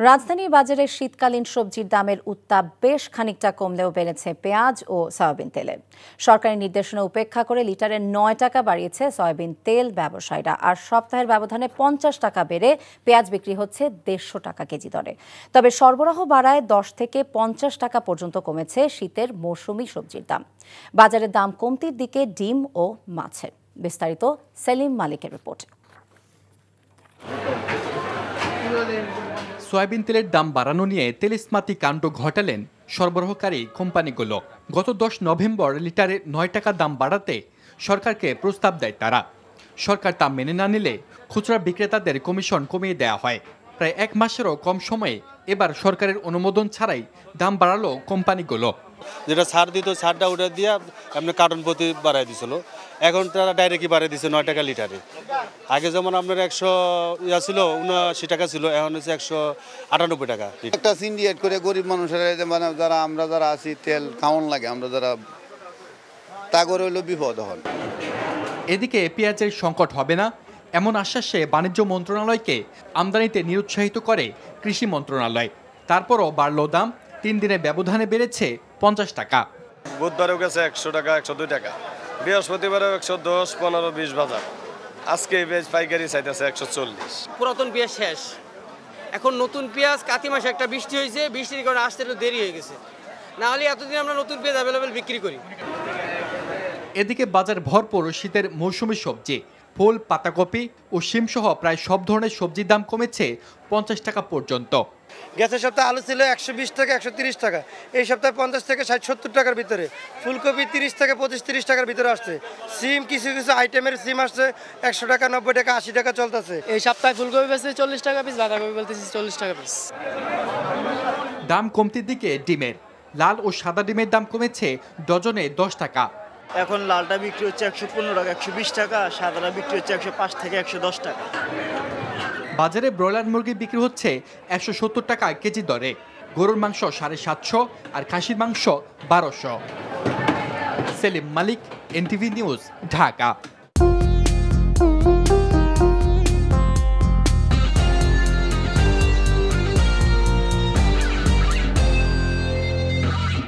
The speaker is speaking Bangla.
রাজধানীর বাজারে শীতকালীন সবজির দামের উত্তাপ বেশ খানিকটা কমলেও বেড়েছে পেঁয়াজ ও সয়াবিন তেলে। সরকারি নির্দেশনা উপেক্ষা করে লিটারে ৯ টাকা বাড়িয়েছে সয়াবিন তেল ব্যবসায়ীরা, আর সপ্তাহের ব্যবধানে ৫০ টাকা বেড়ে পেঁয়াজ বিক্রি হচ্ছে ১৫০ টাকা কেজি দরে। তবে সরবরাহ বাড়ায় ১০ থেকে ৫০ টাকা পর্যন্ত কমেছে শীতের মৌসুমি সবজির দাম। বাজারের দাম কমতির দিকে ডিম ও মাছের। বিস্তারিত সেলিম মালিকের রিপোর্ট। সয়াবিন তেলের দাম বাড়ানো নিয়ে তেলেস্মাতি কাণ্ড ঘটালেন সরবরাহকারী কোম্পানিগুলো। গত ১০ নভেম্বর লিটারে ৯ টাকা দাম বাড়াতে সরকারকে প্রস্তাব দেয় তারা। সরকার তা মেনে না নিলে খুচরা বিক্রেতাদের কমিশন কমিয়ে দেওয়া হয়। প্রায় ১ মাসেরও কম সময়ে এবার সরকারের অনুমোদন ছাড়াই দাম বাড়ালো কোম্পানিগুলো। যেটা ছাড় দিত ছাড়টা উঠে দিয়ে আপনি কার্টন প্রতি বাড়াই দিছিল, এখন তারা ডাইরেক্টলি বাড়াই দিচ্ছে ৯ টাকা লিটারে। আগে যেমন আপনার ১০০ ছিল ৭৯ টাকা ছিল, এখন হচ্ছে ১৯৮ টাকা। একটা সিন্ডিকেট করে গরিব মানুষেরা মানে আমরা যারা আছি তেল খাওয়ান লাগে, আমরা যারা তা করে হইলো বিপদ হন। এদিকে পেঁয়াজের সংকট হবে না এমন আশ্বাসে বাণিজ্য মন্ত্রণালয়কে আমদানিতে নিরুৎসাহিত করে কৃষি মন্ত্রণালয়। তারপরও বাড়ল দাম, ৩ দিনের ব্যবধানে বেড়েছে ৫০ টাকা। বুধবারেও গেছে ১০০ টাকা, ১০২ টাকা, বৃহস্পতিবারেও ১১০, ১৫, ২০ বাজার। আজকে পেঁয়াজ পাইকারি চাইতেছে ১৪০। পুরাতন পেঁয়াজ শেষ, এখন নতুন পেঁয়াজ। কাতি মাসে একটা বৃষ্টি হয়েছে, বৃষ্টির কারণে আসতে একটু দেরি হয়ে গেছে, না হলে এতদিন আমরা নতুন পেঁয়াজ অ্যাভেলেবেল বিক্রি করি। এদিকে বাজার ভরপুর শীতের মৌসুমি সবজি। ফুল, পাতাকপি ও শিমসহ প্রায় সব ধরনের সবজির দাম কমেছে ৫০ টাকা পর্যন্ত। গেছের সপ্তাহে আলু ছিল ১২০ থেকে ১৩০ টাকা, এই সপ্তাহে ৫০ থেকে ৬০-৭০ টাকার ভিতরে। ফুলকপি ৩০ থেকে ২৫-৩০ টাকার ভিতরে আসছে। সিম কিছু কিছু আইটেমের সিম আসছে ১০০ টাকা, ৯০ টাকা, ৮০ টাকা চলতেছে। এই সপ্তাহে ফুলকপি বেচছে ৪০ টাকা পিস, বাঁধাকপি বলতেছি ৪০ টাকা পিস। দাম কমতির দিকে ডিমের। লাল ও সাদা ডিমের দাম কমেছে ডজনে ১০ টাকা। এখন লালটা বিক্রি হচ্ছে ১১৫ টাকা, ১২০ টাকা, সাদাটা বিক্রি হচ্ছে ১০৫ থেকে ১১০ টাকা। বাজারে ব্রয়লার মুরগি বিক্রি হচ্ছে ১৭০ টাকা কেজি দরে। গরুর মাংস ৭৫০ আর খাসির মাংস ১২০০। সেলিম মালিক, এনটিভি নিউজ, ঢাকা।